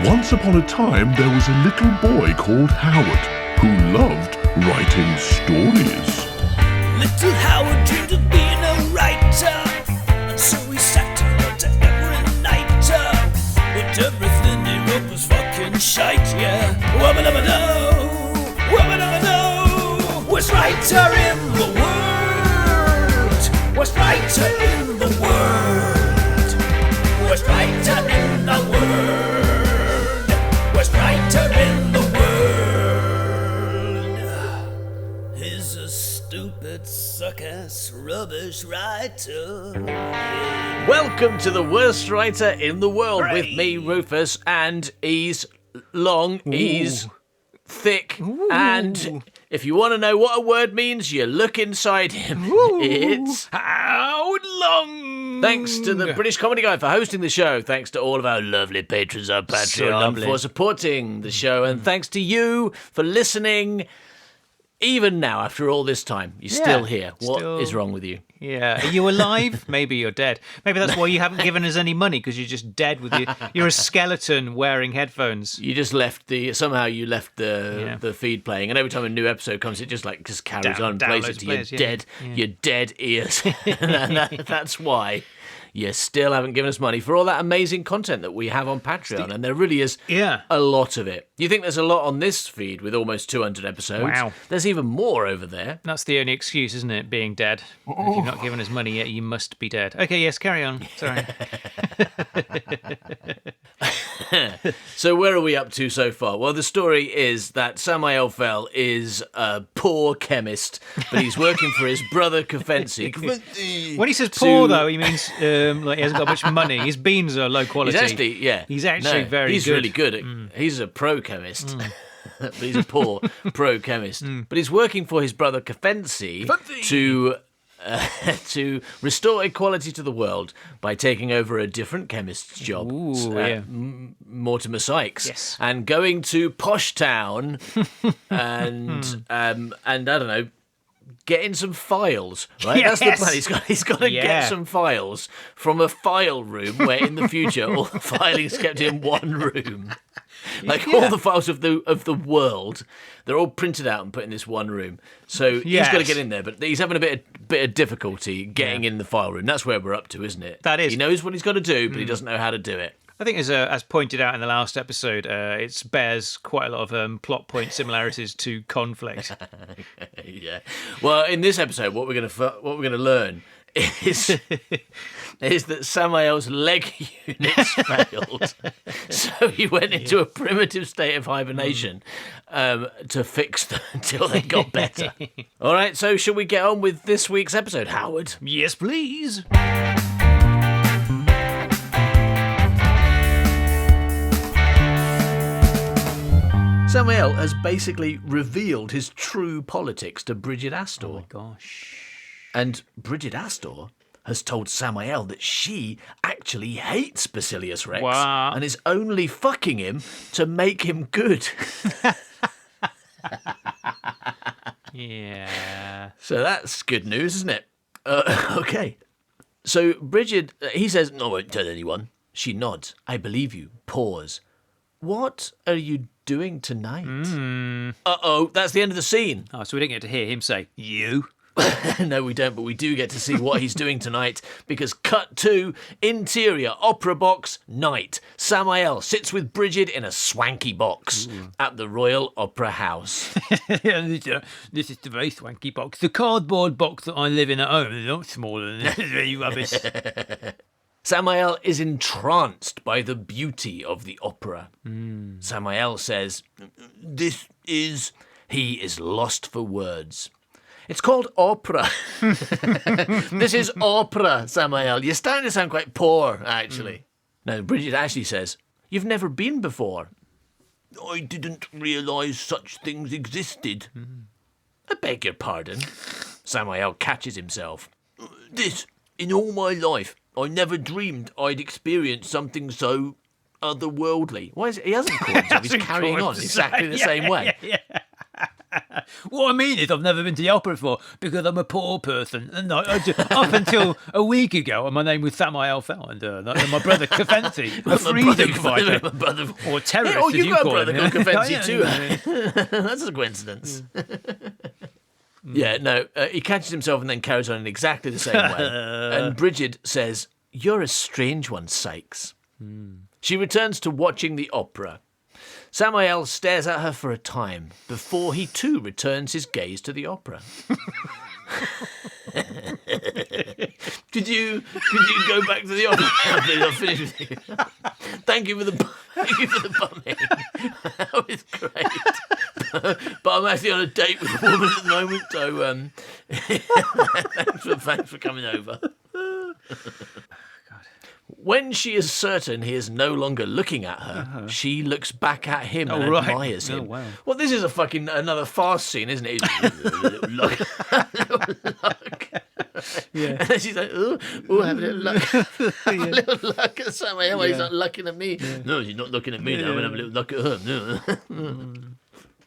Once upon a time, there was a little boy called Howard who loved writing stories. Little Howard dreamed of being a writer, and so he sat and wrote every night. But everything he wrote was fucking shite, yeah. Wubba-dubba-doo, wubba-dubba-doo. Worst writer in the world, worst writer in the world, worst writer in the world, worst writer in the world. He's a stupid, suck-ass, rubbish writer. Welcome to the worst writer in the world Hooray. with me, Rufus, and he's long, he's thick, and if you want to know what a word means, you look inside him. It's Howard Long. Thanks to the British Comedy Guide for hosting the show. Thanks to all of our lovely patrons on Patreon for supporting the show, and thanks to you for listening. Even now, after all this time, you're still here. What is wrong with you? Yeah. Are you alive? Maybe you're dead. Maybe that's why you haven't given us any money, because you're just dead with you. You're a skeleton wearing headphones. You just left somehow you left the feed playing, and every time a new episode comes, it just carries on, plays it to your dead ears. And that's why you still haven't given us money for all that amazing content that we have on Patreon, and there really is a lot of it. You think there's a lot on this feed with almost 200 episodes? Wow. There's even more over there. That's the only excuse, isn't it? Being dead. If you've not given us money yet, you must be dead. Okay, yes, carry on. Sorry. So where are we up to so far? Well, the story is that Samael Fell is a poor chemist, but he's working for his brother Kafensi. When he says poor, though, he means like he hasn't got much money. His beans are low quality. He's actually very good. He's really good. He's a pro chemist. But he's a poor pro chemist. But he's working for his brother Kafensi to restore equality to the world by taking over a different chemist's job, Mortimer Sykes, and going to Posh Town and I don't know, getting some files, right? That's the plan. He's got to get some files from a file room where in the future all the filing's kept in one room. All the files of the world, they're all printed out and put in this one room. So he's got to get in there, but he's having a bit of difficulty getting in the file room. That's where we're up to, isn't it? That is. He knows what he's got to do, but he doesn't know how to do it. I think, as pointed out in the last episode, it bears quite a lot of plot point similarities to Conflict. Yeah. Well, in this episode, what we're going to learn is that Samael's leg units failed, so he went into a primitive state of hibernation to fix them until they got better. All right. So, shall we get on with this week's episode, Howard? Yes, please. Samael has basically revealed his true politics to Bridget Astor. Oh my gosh. And Bridget Astor has told Samael that she actually hates Basilius Rex and is only fucking him to make him good. Yeah. So that's good news, isn't it? Okay. So Bridget, he says, "No, I won't tell anyone." She nods. "I believe you." Pause. "What are you doing tonight?" Uh-oh, that's the end of the scene. Oh, so we didn't get to hear him say, "You." No, we don't, but we do get to see what he's doing tonight, because cut to interior opera box night. Samael sits with Bridget in a swanky box at the Royal Opera House. This is the very swanky box. The cardboard box that I live in at home is a lot smaller than this. It's very rubbish. Samael is entranced by the beauty of the opera. Samael says, he is lost for words. "It's called opera." This is opera, Samael. You're starting to sound quite poor, actually. Now, Bridget actually says, "You've never been before." "I didn't realise such things existed." "I beg your pardon." Samael catches himself. "In all my life, I never dreamed I'd experience something so otherworldly." Why is it? He hasn't caught himself. He's carrying on exactly the same way. What I mean is I've never been to the opera before because I'm a poor person. And up until a week ago, my name was Samuel Fell, and my brother Cafenzi, a freedom fighter. Or terrorist, oh, as you got call a brother him. called Cafenzi too. That's a coincidence. Yeah, no, he catches himself and then carries on in exactly the same way. And Bridget says, "You're a strange one, Sykes." She returns to watching the opera. Samael stares at her for a time before he too returns his gaze to the opera. Could you go back to the opera? Please, I'll finish with you. Thank you for the bumming. That was great. But I'm actually on a date with a woman at the moment, so thanks for coming over. When she is certain he is no longer looking at her, she looks back at him and admires him. Wow. Well, this is another farce scene, isn't it? Look. Yeah. And then she's like, oh, have a little look. Have a little look at Samuel. He's not looking at me. Yeah. No, she's not looking at me now. I'm going to have a little look at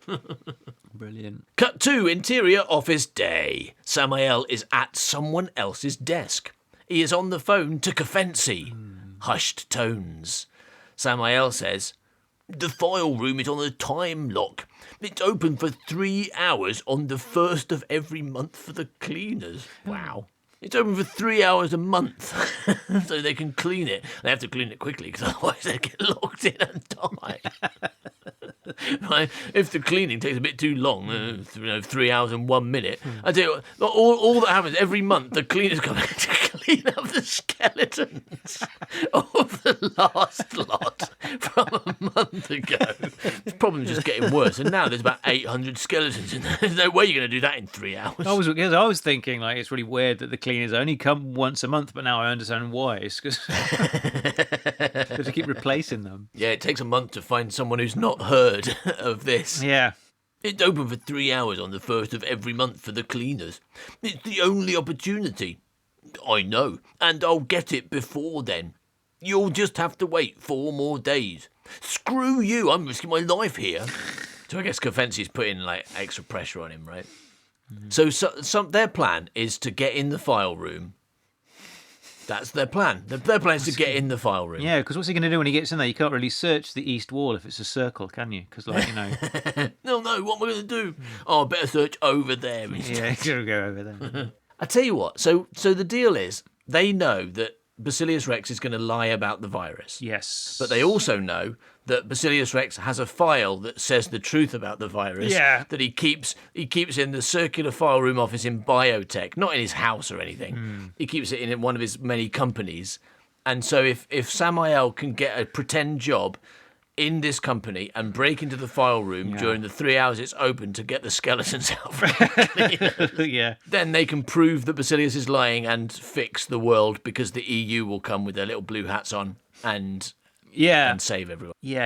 her. Brilliant. Cut 2, interior office day. Samael is at someone else's desk. He is on the phone to Cafenzi. Hushed tones. Samael says, "The file room is on a time lock. It's open for 3 hours on the 1st of every month for the cleaners." Wow. It's open for 3 hours a month, so they can clean it. They have to clean it quickly, because otherwise they get locked in and die. Right? If the cleaning takes a bit too long, 3 hours and 1 minute, I tell you what, all that happens every month, the cleaners come in to clean up the skeletons of the last lot from a month ago. The problem's just getting worse, and now there's about 800 skeletons in there. There's no way you're going to do that in 3 hours. I was thinking, like, it's really weird that the cleaners only come once a month, but now I understand why. It's because to keep replacing them. Yeah, it takes a month to find someone who's not heard of this. Yeah. It's open for 3 hours on the 1st of every month for the cleaners. It's the only opportunity. I know, and I'll get it before then. You'll just have to wait 4 more days. Screw you, I'm risking my life here. So I guess Cafenzi's putting like extra pressure on him, right? So their plan is to get in the file room. That's their plan. Their plan is to get in the file room. Yeah, because what's he going to do when he gets in there? You can't really search the east wall if it's a circle, can you? Because, like, No, what am I going to do? Oh, I better search over there instead. Yeah, you've got to go over there. I tell you what, so the deal is, they know that Basilius Rex is going to lie about the virus. Yes. But they also know that Basilius Rex has a file that says the truth about the virus. Yeah. That he keeps in the circular file room office in biotech, not in his house or anything. He keeps it in one of his many companies. And so if Samael can get a pretend job in this company and break into the file room during the 3 hours it's open to get the skeletons out from the cleaners, then they can prove that Basilius is lying and fix the world, because the EU will come with their little blue hats on and save everyone. Yeah.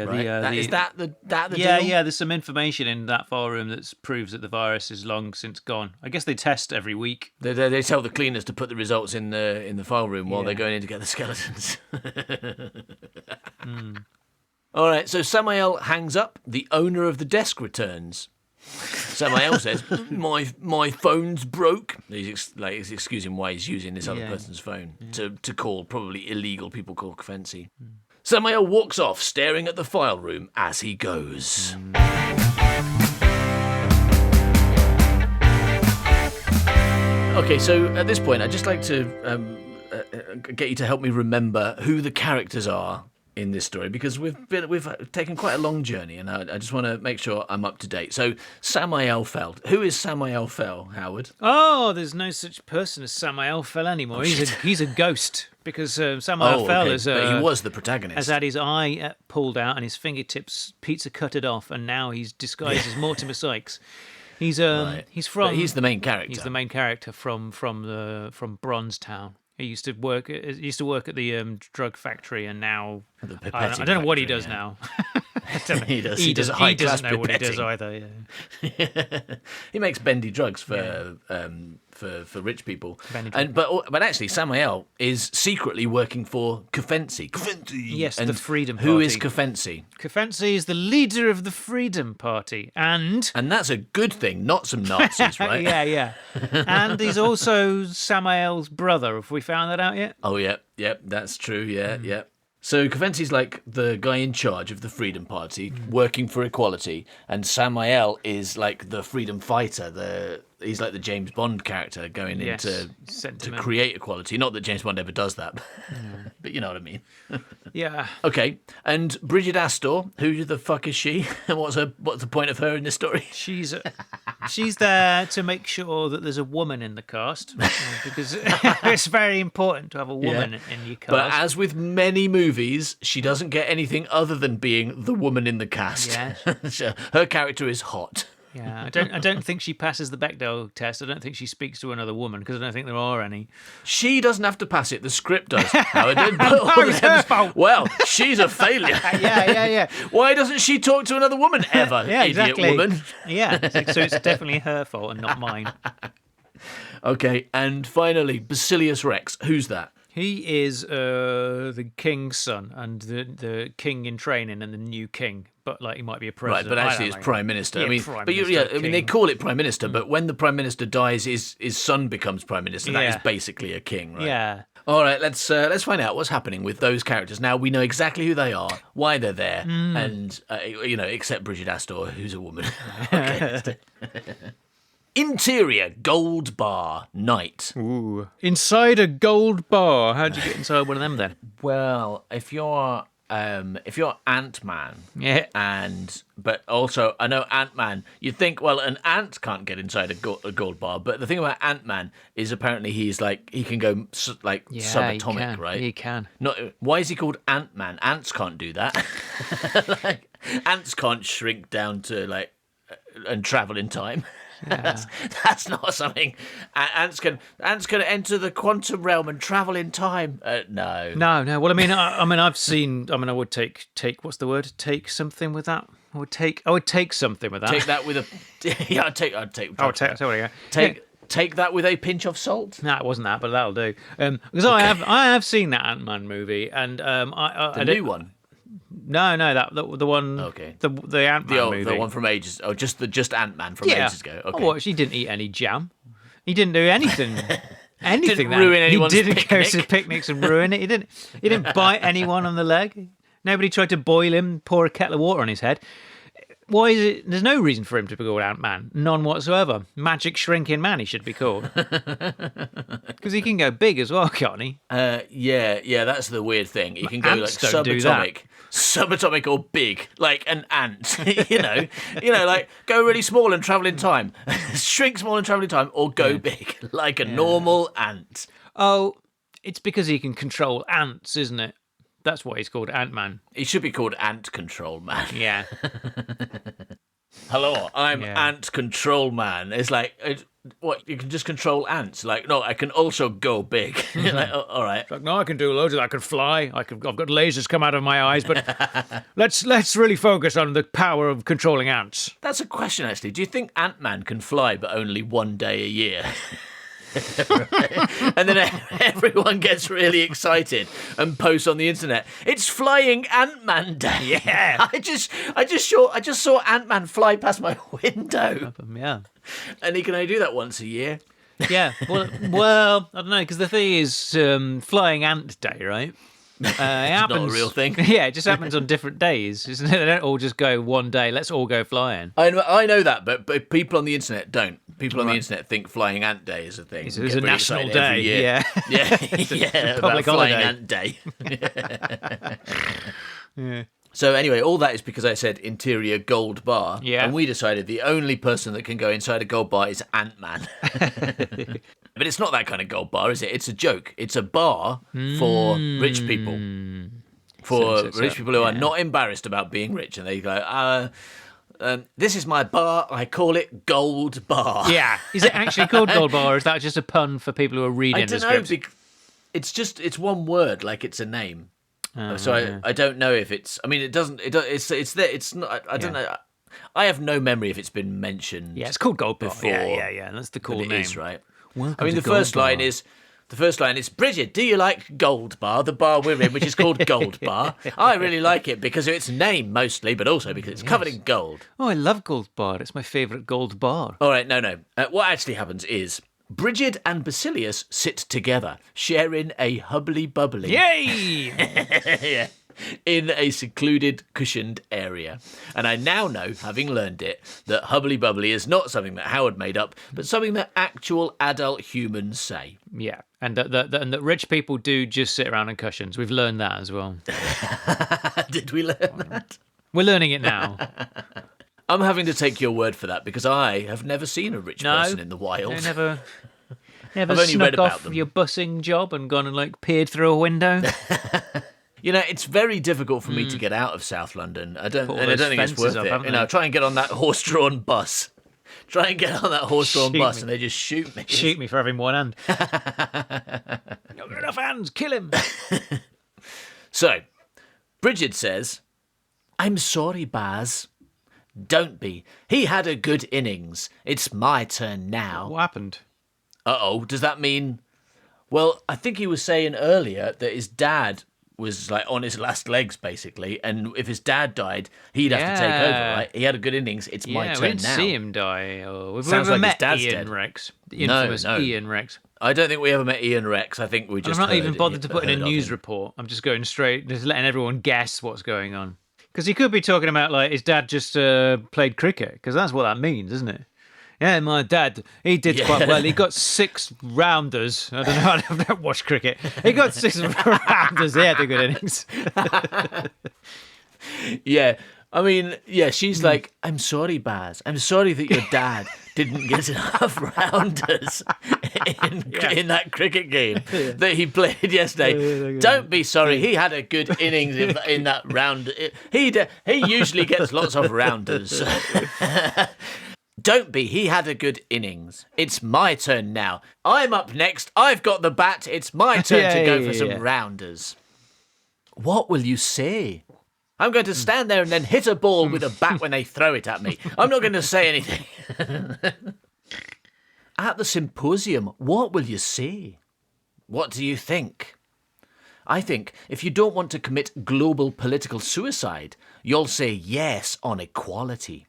Right? Is that the deal? Yeah, there's some information in that file room that proves that the virus is long since gone. I guess they test every week. They tell the cleaners to put the results in the file room while they're going in to get the skeletons. All right, so Samael hangs up. The owner of the desk returns. Samael says, my phone's broke. He's excusing why he's using this other person's phone to call probably illegal people call Cafenzi. Samael walks off, staring at the file room as he goes. Okay, so at this point, I'd just like to get you to help me remember who the characters are in this story, because we've taken quite a long journey, and I just want to make sure I'm up to date. So, Samael Fell. Who is Samael Fell, Howard? Oh, there's no such person as Samael Fell anymore. He's a ghost, because Samael Fell is. But he was the protagonist. Has had his eye pulled out and his fingertips pizza cutted off, and now he's disguised as Mortimer Sykes. He's But he's the main character. He's the main character from Bronzetown. He used to work at the drug factory, and now I don't know what he does now. He does. He does a high class doesn't know what he does pipetting. either. He makes bendy drugs for rich people. But actually, Samael is secretly working for Kefensi. Yes, And the Freedom Party. Who is Kefensi? Kefensi is the leader of the Freedom Party, and And that's a good thing, not some Nazis, right? yeah. And he's also Samael's brother. Have we found that out yet? Oh, yep, that's true, yeah. So Kefensi's like the guy in charge of the Freedom Party, working for equality, and Samael is like the freedom fighter. He's like the James Bond character going in to create equality. Not that James Bond ever does that, but you know what I mean. Yeah. Okay, and Bridget Astor, who the fuck is she? And what's the point of her in this story? She's there to make sure that there's a woman in the cast because it's very important to have a woman in your cast. But as with many movies, she doesn't get anything other than being the woman in the cast. Yeah. Her character is hot. Yeah, I don't think she passes the Bechdel test. I don't think she speaks to another woman because I don't think there are any. She doesn't have to pass it. The script does. Well, she's a failure. Yeah. Why doesn't she talk to another woman ever? Yeah, idiot exactly. woman. Yeah, so it's definitely her fault and not mine. Okay, and finally, Basilius Rex. Who's that? He is the king's son and the king in training and the new king. But like he might be a president. Right, but actually it's prime minister. Yeah, I mean, they call it prime minister, but when the prime minister dies, his son becomes prime minister. That is basically a king, right? Yeah. All right, let's find out what's happening with those characters. Now we know exactly who they are, why they're there, and except Bridget Astor, who's a woman. Okay. Interior gold bar night. Ooh. Inside a gold bar. How'd you get inside one of them then? Well, if you're Ant-Man, but also I know Ant-Man, you'd think, well, an ant can't get inside a gold bar, but the thing about Ant-Man is apparently he can go subatomic, right? He can. Why is he called Ant-Man? Ants can't do that. Ants can't shrink down to and travel in time. Yeah. That's not something. Ants can enter the quantum realm and travel in time. No. Well, I've seen. I would take. What's the word? Take something with that. I would take something with that. Take that with a. Yeah, I'd take. Take that with a pinch of salt. No, it wasn't that, but that'll do. Because I have seen that Ant-Man movie, and the new one. No, the one. Okay. The Ant-Man movie. The one from ages. Oh, just Ant-Man from ages ago. Okay. Oh, he didn't eat any jam. He didn't do anything. Didn't ruin anyone's He didn't picnic. go to picnics and ruin it. He didn't bite anyone on the leg. Nobody tried to boil him, pour a kettle of water on his head. Why is it? There's no reason for him to be called Ant-Man. None whatsoever. Magic shrinking man, he should be called. Because he can go big as well, can't he? Yeah. That's the weird thing. He can go subatomic or big, like an ant. Like go really small and travel in time, shrink small and travel in time, or go big, like a normal ant. Oh, it's because he can control ants, isn't it? That's why he's called Ant-Man. He should be called Ant Control Man. Yeah. Hello, I'm Ant Control Man. It's like, what, you can just control ants? Like, no, I can also go big. You're like, oh, all right. It's like, no, I can do loads of that. I can fly. I've got lasers come out of my eyes, but let's really focus on the power of controlling ants. That's a question, actually. Do you think Ant-Man can fly, but only one day a year? And then everyone gets really excited and posts on the internet. It's Flying Ant-Man Day. Yeah, I just saw Ant-Man fly past my window. Yeah, and he can only do that once a year. Yeah. Well, I don't know, because the thing is, Flying Ant Day, right? It happens, not a real thing. Yeah, it just happens on different days. Isn't it? They don't all just go one day. Let's all go flying. I know that, but people on the internet don't. People on the internet think Flying Ant Day is a thing. It's a national day. Yeah, yeah, public Flying holiday. Ant Day. Yeah. So anyway, all that is because I said interior gold bar, and we decided the only person that can go inside a gold bar is Ant-Man. But it's not that kind of gold bar, is it? It's a joke. It's a bar for rich people. For rich people who are not embarrassed about being rich. And they go, this is my bar. I call it Gold Bar. Yeah. Is it actually called Gold Bar, or is that just a pun for people who are reading the script? It's one word, like it's a name. I don't know if it's. I mean, it doesn't. It's there. It's not. I don't know. I have no memory if it's been mentioned. Yeah, it's called Gold Bar. Before. Yeah. That's the cool name. It is, right? Welcome I mean, to the first Gold line Bar. is. The first line is, Bridget, do you like Gold Bar, the bar we're in, which is called Gold Bar? I really like it because of its name mostly, but also because it's covered in gold. Oh, I love Gold Bar. It's my favourite gold bar. All right, no. What actually happens is Bridget and Basilius sit together, sharing a hubbly-bubbly. Yay! Yeah. In a secluded, cushioned area. And I now know, having learned it, that hubbly-bubbly is not something that Howard made up, but something that actual adult humans say. Yeah, and that rich people do just sit around on cushions. We've learned that as well. Did we learn that? We're learning it now. I'm having to take your word for that because I have never seen a rich person in the wild. I never I've only snuck read about off them. your bussing job and gone and like peered through a window. You know, it's very difficult for me to get out of South London. I don't think it's worth it. You know, try and get on that horse-drawn bus. Try and get on that horse-drawn bus and they just shoot me. Shoot me for having one hand. Not got enough hands, kill him. So, Bridget says, I'm sorry, Baz. Don't be. He had a good innings. It's my turn now. What happened? Uh-oh, does that mean... Well, I think he was saying earlier that his dad was like on his last legs, basically, and if his dad died, he'd have to take over, right? He had a good innings. It's my turn we didn't now. see him die. We've Sounds never like met his dad's Ian dead. Rex. The infamous No. Ian Rex. I don't think we ever met Ian Rex. I think we just. I'm not even heard bothered to put in a heard of news him. report. I'm just going straight, just letting everyone guess what's going on. Because he could be talking about like his dad just played cricket, because that's what that means, isn't it? Yeah, my dad, he did quite well. He got 6 rounders. I don't know, I've never watched cricket. He got 6 rounders. He had a good innings. Yeah. I mean, yeah, she's like, I'm sorry, Baz. I'm sorry that your dad didn't get enough rounders in that cricket game that he played yesterday. Don't be sorry. He had a good innings in that round. He usually gets lots of rounders. Don't be. He had a good innings. It's my turn now. I'm up next. I've got the bat. It's my turn to go for some rounders. What will you say? I'm going to stand there and then hit a ball with a bat when they throw it at me. I'm not going to say anything. At the symposium, what will you say? What do you think? I think if you don't want to commit global political suicide, you'll say yes on equality.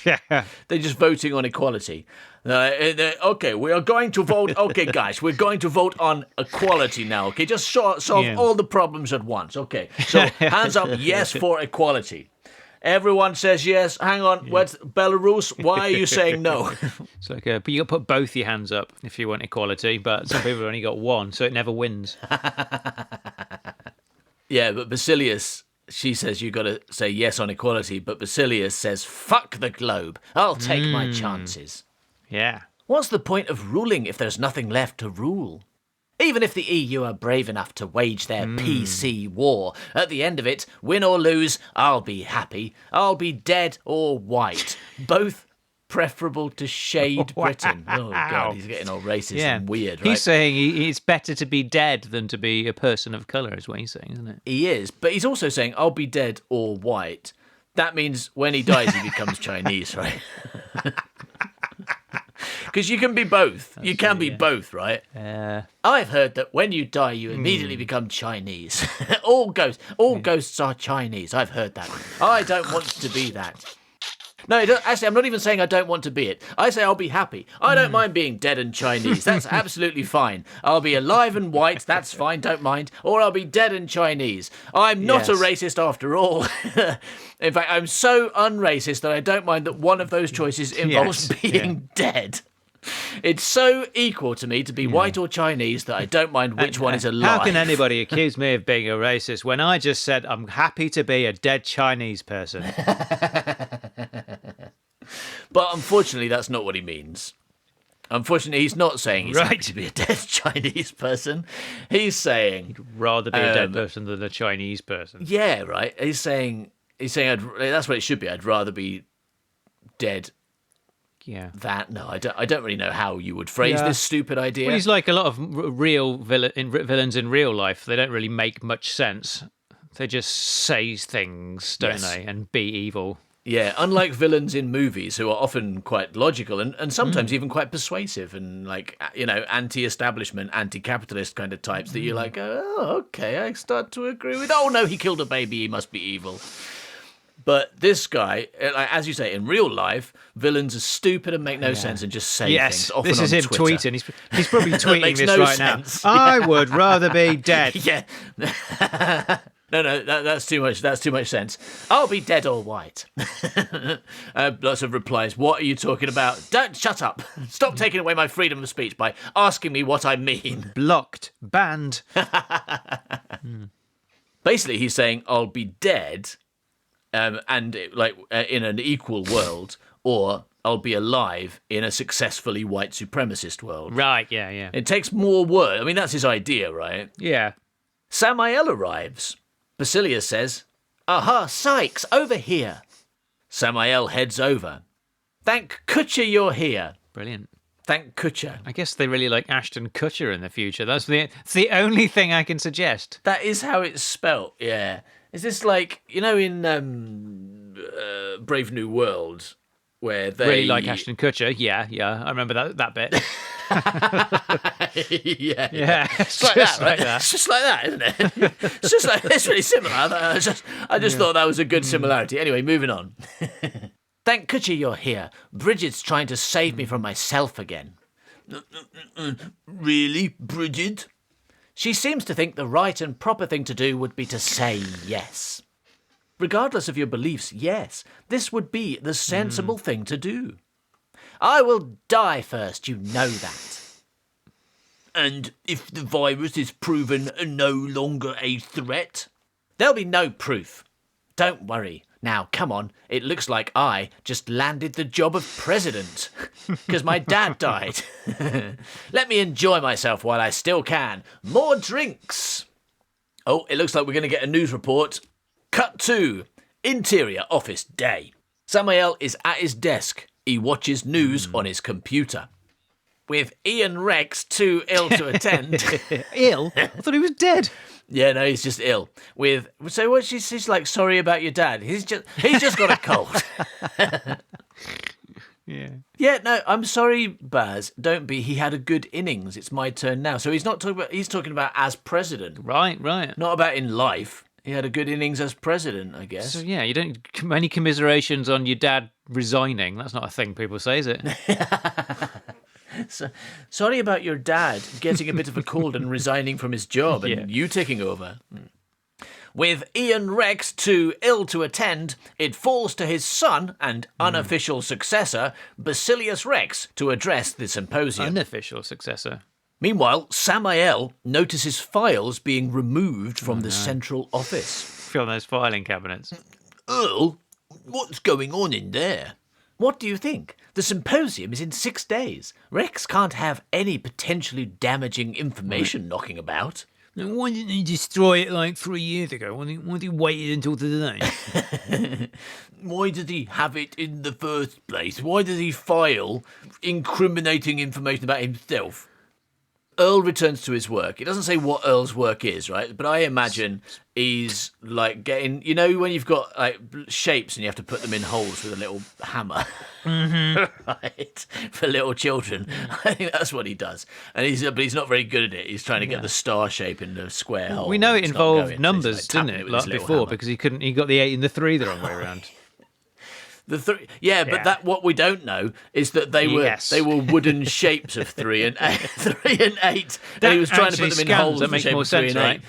Yeah. They're just voting on equality. Okay, we are going to vote. Okay, guys, we're going to vote on equality now. Okay, just solve all the problems at once. Okay, so hands up, yes for equality. Everyone says yes. Hang on, where's Belarus? Why are you saying no? It's like, but you got to put both your hands up if you want equality, but some people have only got one, so it never wins. Yeah, but Basilius... She says you got to say yes on equality, but Basilius says, fuck the globe. I'll take my chances. Yeah. What's the point of ruling if there's nothing left to rule? Even if the EU are brave enough to wage their PC war, at the end of it, win or lose, I'll be happy. I'll be dead or white. Both preferable to shade Britain. Oh, God, he's getting all racist and weird, right? He's saying it's better to be dead than to be a person of colour, is what he's saying, isn't it? He is, but he's also saying, I'll be dead or white. That means when he dies, he becomes Chinese, right? Because you can be both. You can be both, right? I've heard that when you die, you immediately become Chinese. All ghosts are Chinese. I've heard that. I don't want to be that. No, actually, I'm not even saying I don't want to be it. I say I'll be happy. I don't mind being dead and Chinese. That's absolutely fine. I'll be alive and white. That's fine. Don't mind. Or I'll be dead and Chinese. I'm not a racist after all. In fact, I'm so unracist that I don't mind that one of those choices involves being dead. It's so equal to me to be white or Chinese that I don't mind which one is alive. How can anybody accuse me of being a racist when I just said I'm happy to be a dead Chinese person? But unfortunately, that's not what he means. Unfortunately, he's not saying he's happy to be a dead Chinese person. He's saying He'd rather be a dead person than a Chinese person. Yeah, right. He's saying that's what it should be. I'd rather be dead Yeah. No, I don't really know how you would phrase this stupid idea. Well, he's like a lot of real villains in real life. They don't really make much sense. They just say things, don't they, and be evil. Yeah, unlike villains in movies who are often quite logical and sometimes even quite persuasive and like, anti-establishment, anti-capitalist kind of types that you're like, oh, okay, I start to agree with, oh no, he killed a baby, he must be evil. But this guy, like, as you say, in real life, villains are stupid and make no sense and just say things. Often this is him Twitter. tweeting. He's probably tweeting this right sense. now. I would rather be dead. Yeah. No, that's too much. That's too much sense. I'll be dead or white. Lots of replies. What are you talking about? Don't shut up. Stop taking away my freedom of speech by asking me what I mean. Blocked. Banned. Basically, he's saying I'll be dead, in an equal world, or I'll be alive in a successfully white supremacist world. Right. Yeah. It takes more work. I mean, that's his idea, right? Yeah. Samael arrives. Basilius says, "Aha, Sykes, over here." Samael heads over. "Thank Kutcher you're here." Brilliant. Thank Kutcher. I guess they really like Ashton Kutcher in the future. It's the only thing I can suggest. That is how it's spelt, yeah. Is this like, in Brave New World, where they... Really like Ashton Kutcher, yeah. I remember that bit. Yeah. It's like that, right? It's just like that, isn't it? It's really similar. I just thought that was a good similarity. Anyway, moving on. Thank Kutcher you're here. Bridget's trying to save me from myself again. Really, Bridget? She seems to think the right and proper thing to do would be to say yes. Regardless of your beliefs, yes, this would be the sensible thing to do. I will die first, you know that. And if the virus is proven no longer a threat? There'll be no proof. Don't worry. Now, come on, it looks like I just landed the job of president. Because my dad died. Let me enjoy myself while I still can. More drinks. Oh, it looks like we're going to get a news report. Cut 2. Interior office day. Samael is at his desk. He watches news on his computer. With Ian Rex too ill to attend. Ill? I thought he was dead. Yeah, no, he's just ill. So what? She's like, sorry about your dad. He's just got a cold. Yeah. Yeah, no, I'm sorry, Baz. Don't be. He had a good innings. It's my turn now. So he's not talking about. He's talking about as president. Right. Not about in life. He had a good innings as president, I guess. So yeah, you don't any commiserations on your dad resigning. That's not a thing people say, is it? So, sorry about your dad getting a bit of a cold and resigning from his job and you taking over. With Ian Rex too ill to attend, it falls to his son and unofficial successor, Basilius Rex, to address the symposium. Unofficial successor. Meanwhile, Samael notices files being removed from the central office. From those filing cabinets. Earl, what's going on in there? What do you think? The symposium is in 6 days. Rex can't have any potentially damaging information knocking about. Now, why didn't he destroy it like 3 years ago? Why did he wait until today? Why did he have it in the first place? Why did he file incriminating information about himself? Earl returns to his work. It doesn't say what Earl's work is, right? But I imagine he's like getting, when you've got like shapes and you have to put them in holes with a little hammer, right? For little children. I think that's what he does. And but he's not very good at it. He's trying to get the star shape in the square hole. We know it It's not involved going, numbers, so he's didn't it? with his Like little before, hammer. because he got the 8 and the 3 the wrong way around. But that what we don't know is that they were wooden shapes of 3 and 8, 3 and 8, and he was trying to put them in holes. That makes more sense, right?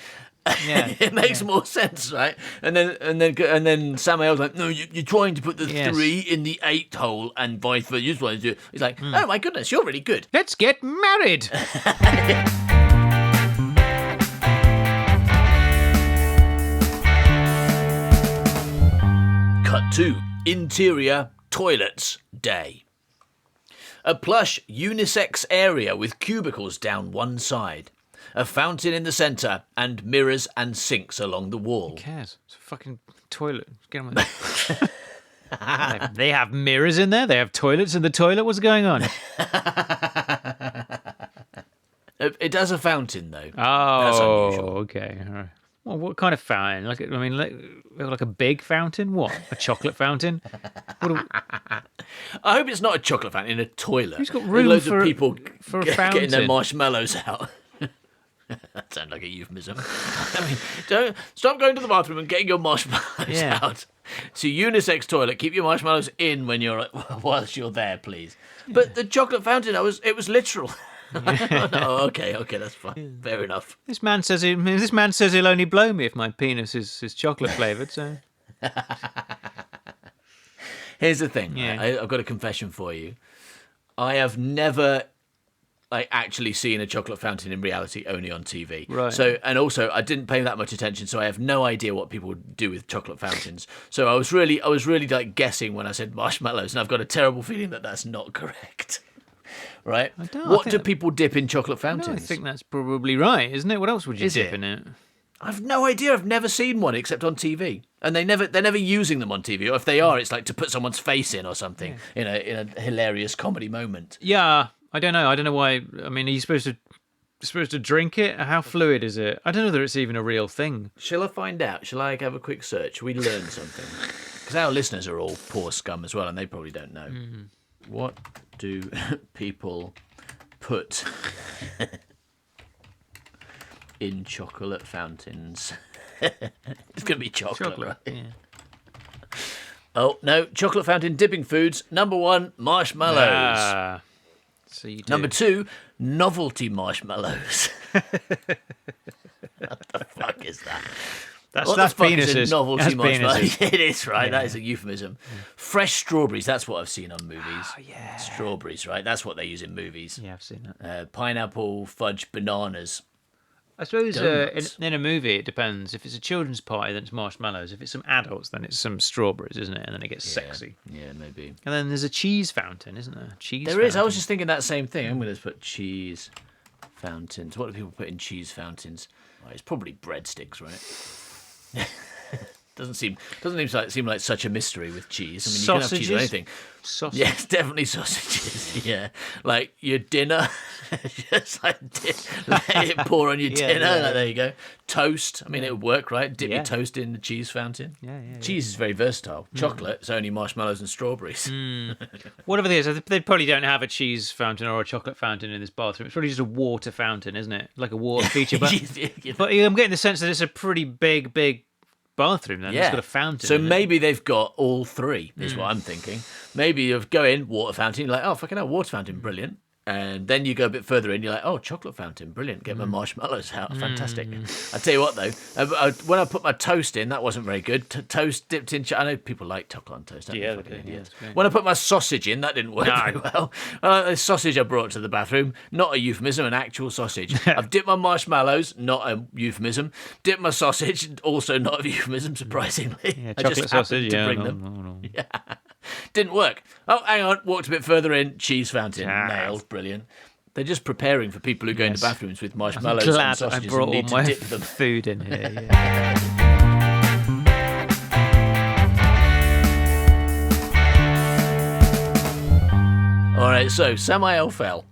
Yeah, it makes more sense, right? And then Samuel's like, no, you're trying to put the 3 in the 8 hole, and vice versa. You just want to do it. He's like, oh my goodness, you're really good. Let's get married. Cut 2. Interior toilets day. A plush unisex area with cubicles down one side. A fountain in the centre and mirrors and sinks along the wall. Who cares? It's a fucking toilet. Get on with it. They have mirrors in there. They have toilets in the toilet. What's going on? It does a fountain, though. Oh, that's unusual. Okay. All right. Well, what kind of fountain? Like a big fountain? What? A chocolate fountain? I hope it's not a chocolate fountain in a toilet. Who's got room loads for of people for a getting fountain? their marshmallows out? That sounds like a euphemism. I mean, don't stop going to the bathroom and getting your marshmallows out. It's a unisex toilet. Keep your marshmallows in when you're whilst you're there, please. But the chocolate fountain, it was literal. No, okay, that's fine. Fair enough. This man says he'll only blow me if my penis is chocolate flavoured. So here's the thing. Right? I've got a confession for you. I have never actually seen a chocolate fountain in reality, only on TV. Right. So, and also I didn't pay that much attention, so I have no idea what people do with chocolate fountains. So I was really like guessing when I said marshmallows, and I've got a terrible feeling that that's not correct. Right? What do people dip in chocolate fountains? No, I think that's probably right, isn't it? What else would you dip in it? I've no idea. I've never seen one except on TV, and they're never using them on TV. Or if they are, it's like to put someone's face in or something in a hilarious comedy moment. Yeah, I don't know. I don't know why. I mean, are you supposed to drink it? How fluid is it? I don't know whether it's even a real thing. Shall I find out? Shall I have a quick search? We learn something because our listeners are all poor scum as well, and they probably don't know. Mm-hmm. What do people put in chocolate fountains? It's going to be chocolate, right? Yeah. Oh, no. Chocolate fountain dipping foods. Number 1, marshmallows. So you do. Number 2, novelty marshmallows. What the fuck is that? That's penises. Novelty marshmallows. It is, right? Yeah. That is a euphemism. Fresh strawberries, that's what I've seen on movies. Oh, yeah. Strawberries, right? That's what they use in movies. Yeah, I've seen that. Pineapple, fudge, bananas. I suppose in a movie it depends. If it's a children's party, then it's marshmallows. If it's some adults, then it's some strawberries, isn't it? And then it gets sexy. Yeah, maybe. And then there's a cheese fountain, isn't there? There is. I was just thinking that same thing. I'm going to put cheese fountains. What do people put in cheese fountains? Well, it's probably breadsticks, right? Doesn't seem like such a mystery with cheese. I mean, you can have cheese on anything. Sausage. Yeah, it's definitely sausages. Yeah, like your dinner, just let it pour on your dinner. Yeah. Like, there you go. Toast. I mean, it would work, right? Dip your toast in the cheese fountain. Yeah. Cheese is very versatile. Chocolate, it's only marshmallows and strawberries. Whatever it is, they probably don't have a cheese fountain or a chocolate fountain in this bathroom. It's probably just a water fountain, isn't it? Like a water feature. But I'm getting the sense that it's a pretty big bathroom then. It's got a fountain. So maybe they've got all 3, is what I'm thinking. Maybe you go in, water fountain, you're like, oh, fucking hell, water fountain, brilliant. And then you go a bit further in, you're like, oh, chocolate fountain, brilliant. Get my marshmallows out, fantastic. I tell you what, though, when I put my toast in, that wasn't very good. Toast dipped in, I know people like chocolate on toast, don't they? Fucking idiots. When I put my sausage in, that didn't work very well. The sausage I brought to the bathroom, not a euphemism, an actual sausage. I've dipped my marshmallows, not a euphemism. Dipped my sausage, also not a euphemism, surprisingly. Yeah, I chocolate just sausage, happened to bring them. Yeah. Didn't work. Oh, hang on. Walked a bit further in. Cheese fountain. Nailed. Brilliant. They're just preparing for people who go into bathrooms with marshmallows I'm glad and sausages I brought and need all my to dip them. food in here. All right, so Samael Fell,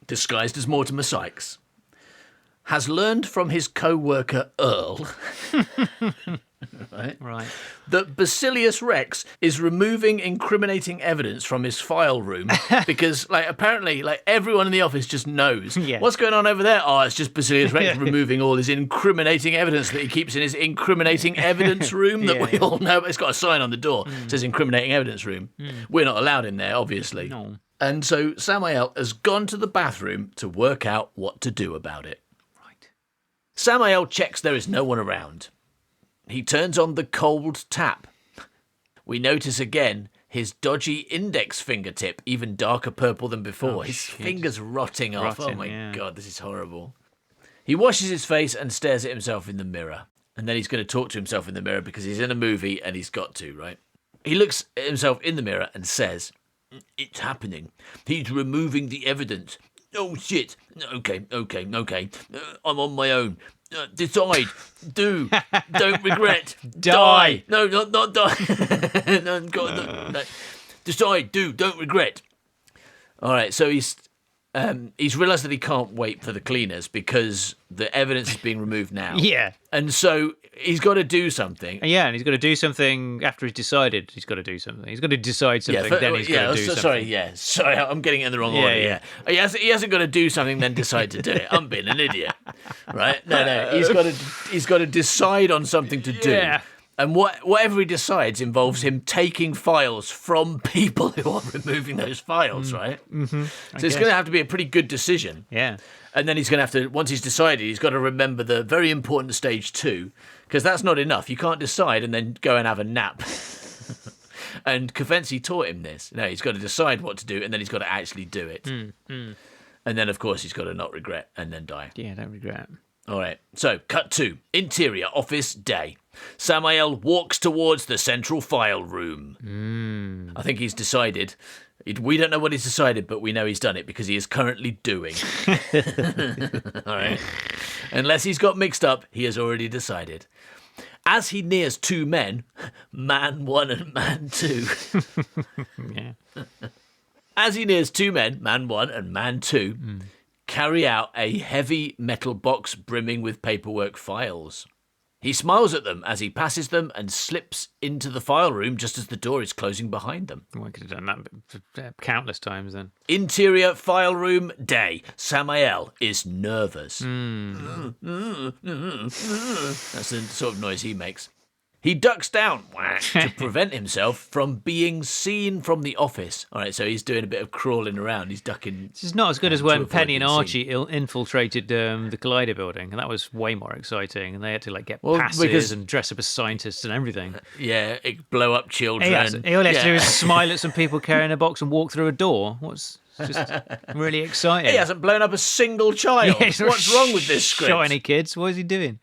disguised as Mortimer Sykes, has learned from his co-worker Earl Right. that Basilius Rex is removing incriminating evidence from his file room because, apparently, everyone in the office just knows what's going on over there. Oh, it's just Basilius Rex removing all his incriminating evidence that he keeps in his incriminating evidence room that we all know. It's got a sign on the door that says incriminating evidence room. We're not allowed in there, obviously. No. And so Samael has gone to the bathroom to work out what to do about it. Right. Samael checks there is no one around. He turns on the cold tap. We notice again his dodgy index fingertip, even darker purple than before. His fingers rotting off. Oh my God, this is horrible. He washes his face and stares at himself in the mirror. And then he's going to talk to himself in the mirror because he's in a movie and he's got to, right? He looks at himself in the mirror and says, "It's happening. He's removing the evidence. Oh, shit. Okay. I'm on my own. Decide, do, don't regret, Die. No, not die. No. Decide, do, don't regret. All right, so he's realised that he can't wait for the cleaners because the evidence is being removed now. Yeah. And so he's got to do something. Yeah, and he's got to do something after he's decided he's got to do something. He's got to decide something, then he's got to do something. Sorry, I'm getting it in the wrong order. Yeah. He hasn't got to do something, then decide to do it. I'm being an idiot, right? No. He's got to decide on something to do. Yeah. And whatever he decides involves him taking files from people who are removing those files, right? Mm-hmm. So it's going to have to be a pretty good decision. Yeah. And then he's going to have to, once he's decided, he's got to remember the very important stage 2, because that's not enough. You can't decide and then go and have a nap. And Kafensi taught him this. No, he's got to decide what to do, and then he's got to actually do it. And then, of course, he's got to not regret and then die. Yeah, don't regret. All right, so cut 2. Interior office day. Samael walks towards the central file room. I think he's decided. We don't know what he's decided, but we know he's done it because he is currently doing. All right. Unless he's got mixed up, he has already decided. As he nears 2 men, man 1 and man 2. Yeah. As he nears 2 men, man 1 and man 2, carry out a heavy metal box brimming with paperwork files. He smiles at them as he passes them and slips into the file room just as the door is closing behind them. Well, I could have done that countless times then. Interior file room day. Samael is nervous. That's the sort of noise he makes. He ducks down to prevent himself from being seen from the office. All right, so he's doing a bit of crawling around. He's ducking. This is not as good as when Penny and being Archie infiltrated the Collider building, and that was way more exciting. And they had to get passes and dress up as scientists and everything. Yeah, blow up children. All he has to do is smile at some people carrying a box and walk through a door. It's just really exciting. He hasn't blown up a single child. What's wrong with this script? Shot any kids? What is he doing?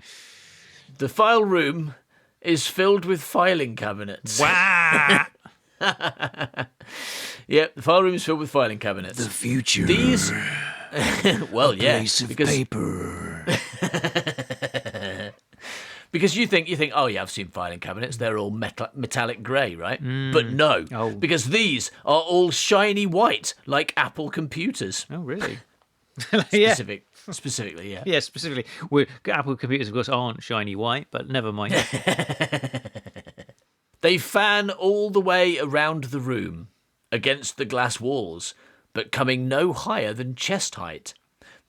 The file room is filled with filing cabinets. Wow. Yep, the file room is filled with filing cabinets. The future. These, well, yeah, Place of paper. because you think, oh yeah, I've seen filing cabinets. They're all metallic grey, right? But no, because these are all shiny white, like Apple computers. Oh, really? Specifically, yeah. Yeah, specifically. Apple computers, of course, aren't shiny white, but never mind. They fan all the way around the room against the glass walls, but coming no higher than chest height,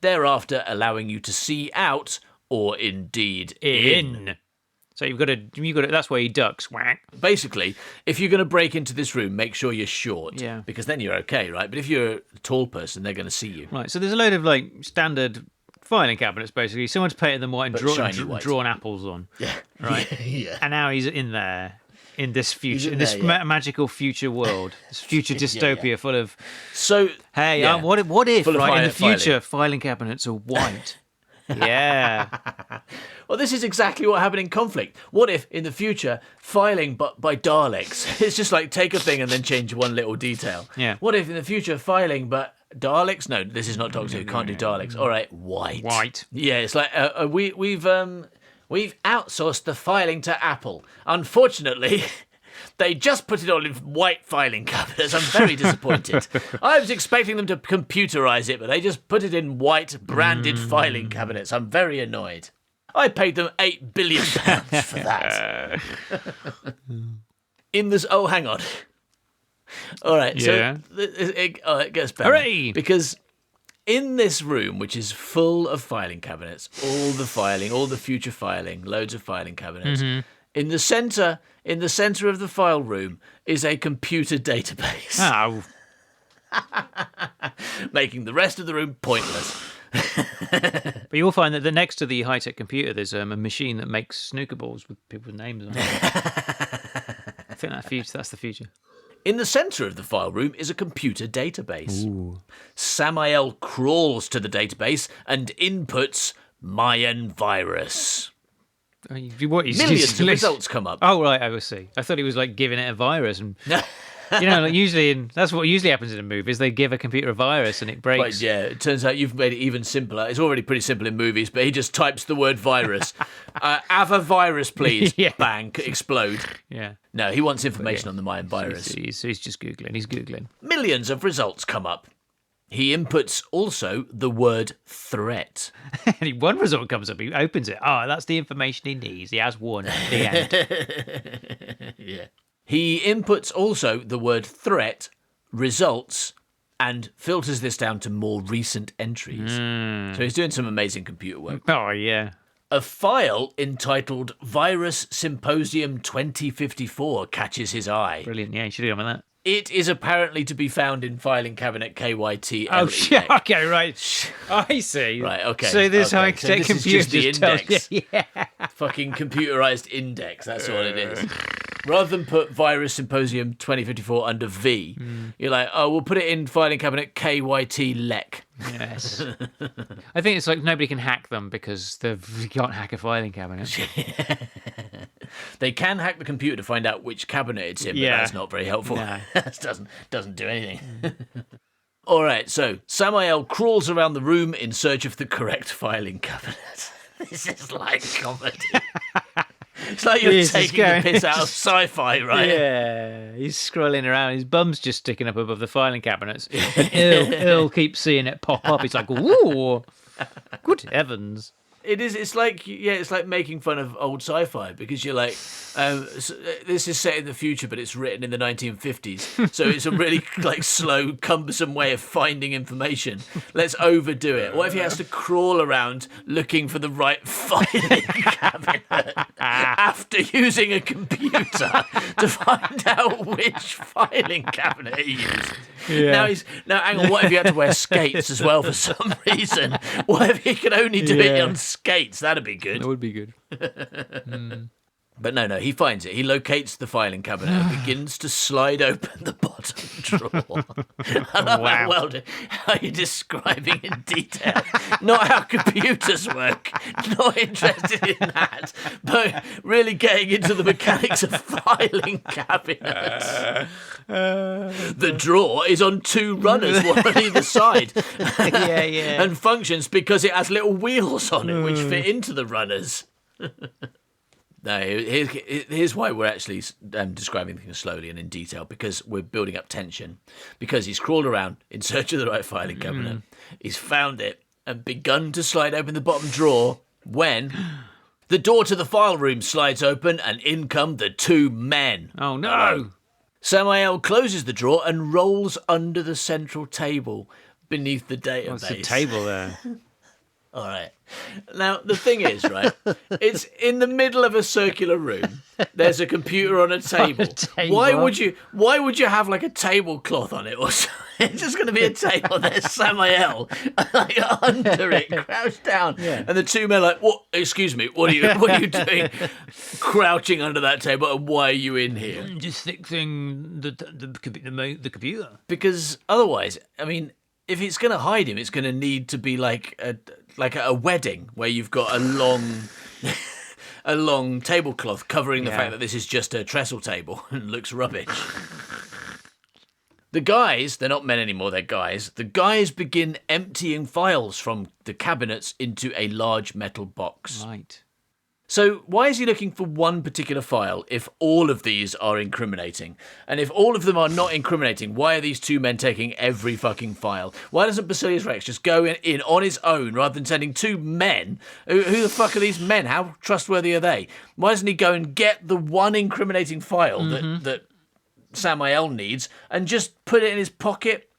thereafter allowing you to see out, or indeed in. So you've got to. That's where he ducks. Whack. Basically, if you're going to break into this room, make sure you're short. Yeah. Because then you're okay, right? But if you're a tall person, they're going to see you. Right. So there's a load of standard filing cabinets. Basically, someone's painted them white and drawn apples on. Yeah. Right. Yeah. And now he's in there. In this future, in this there, magical future world, this future dystopia full of. So hey, what if full right in the future filing cabinets are white? Yeah. Well, this is exactly what happened in Conflict. What if, in the future, filing but by Daleks? It's just like take a thing and then change one little detail. Yeah. What if, in the future, filing but Daleks? No, this is not Doctor Who. Can't do Daleks. All right, white. White. Yeah, it's like we've outsourced the filing to Apple. Unfortunately, they just put it all in white filing cabinets. I'm very disappointed. I was expecting them to computerize it, but they just put it in white branded filing cabinets. I'm very annoyed. I paid them £8 billion for that. In this, hang on. All right, yeah. So it gets better. Hooray! Because in this room, which is full of filing cabinets, all the future filing, loads of filing cabinets, in the center of the file room is a computer database. Oh. Making the rest of the room pointless. But you'll find that next to the high-tech computer, there's a machine that makes snooker balls with people's names on it. I think that's the future. In the centre of the file room is a computer database. Ooh. Samael crawls to the database and inputs Mayan virus. Millions of results come up. Oh, right, I will see. I thought he was giving it a virus. And That's what usually happens in a movie is they give a computer a virus and it breaks. But yeah, it turns out you've made it even simpler. It's already pretty simple in movies, but he just types the word virus. Have a virus, please. Yeah. Bang, explode. Yeah. No, he wants information on the Mayan virus. So he's just Googling. He's Googling. Millions of results come up. He inputs also the word threat. And one result comes up. He opens it. Oh, that's the information he needs. He has one at the end. Yeah. He inputs also the word threat, results, and filters this down to more recent entries. So he's doing some amazing computer work. Oh, yeah. A file entitled Virus Symposium 2054 catches his eye. Brilliant. Yeah, you should have gone with that. It is apparently to be found in filing cabinet KYT. Oh, shit. Okay, right. I see. Right, okay. So this okay. high-tech So this computer is just the index. Yeah. Fucking computerized index. That's what it is. Rather than put Virus Symposium 2054 under V, you're like, oh, we'll put it in filing cabinet KYT LEC. Yes. I think it's like nobody can hack them because you can't hack a filing cabinet. They can hack the computer to find out which cabinet it's in, but that's not very helpful. No. That doesn't do anything. All right, so Samael crawls around the room in search of the correct filing cabinet. This is like comedy. It's like you're taking the piss out of sci-fi, right? Yeah, he's scrolling around. His bum's just sticking up above the filing cabinets. And Earl keeps seeing it pop up. He's like, "Ooh, good heavens!" It's like making fun of old sci-fi because you're like, this is set in the future, but it's written in the 1950s, so it's a really like slow, cumbersome way of finding information. Let's overdo it. What if he has to crawl around looking for the right filing cabinet after using a computer to find out which filing cabinet he used? Yeah. Now hang on. What if he had to wear skates as well for some reason? What if he could only do it on skates? That'd be good. That would be good. But no, he finds it. He locates the filing cabinet and begins to slide open the bottom drawer. I love how you're describing in detail. Not how computers work. Not interested in that. But really getting into the mechanics of filing cabinets. The drawer is on two runners, one on either side. And functions because it has little wheels on it which fit into the runners. No, here's why we're actually describing things slowly and in detail, because we're building up tension. Because he's crawled around in search of the right filing cabinet. He's found it and begun to slide open the bottom drawer when the door to the file room slides open and in come the two men. Oh, no. Samael closes the drawer and rolls under the central table beneath the database. What's the table there? All right. Now, the thing is, right, it's in the middle of a circular room. There's a computer on a table. Why would you have like a tablecloth on it or something? It's just going to be a table. There's Samael like under it, crouched down. Yeah. And the two men are like, what? Excuse me, what are you doing crouching under that table, and why are you in here? Just fixing the computer. Because otherwise, I mean, if it's going to hide him, it's going to need to be like a wedding where you've got a long tablecloth covering the fact that this is just a trestle table and looks rubbish. The guys, they're not men anymore, they're guys. The guys begin emptying files from the cabinets into a large metal box. Right. So why is he looking for one particular file if all of these are incriminating? And if all of them are not incriminating, why are these two men taking every fucking file? Why doesn't Basilius Rex just go in on his own rather than sending two men? Who the fuck are these men? How trustworthy are they? Why doesn't he go and get the one incriminating file that Samael needs and just put it in his pocket?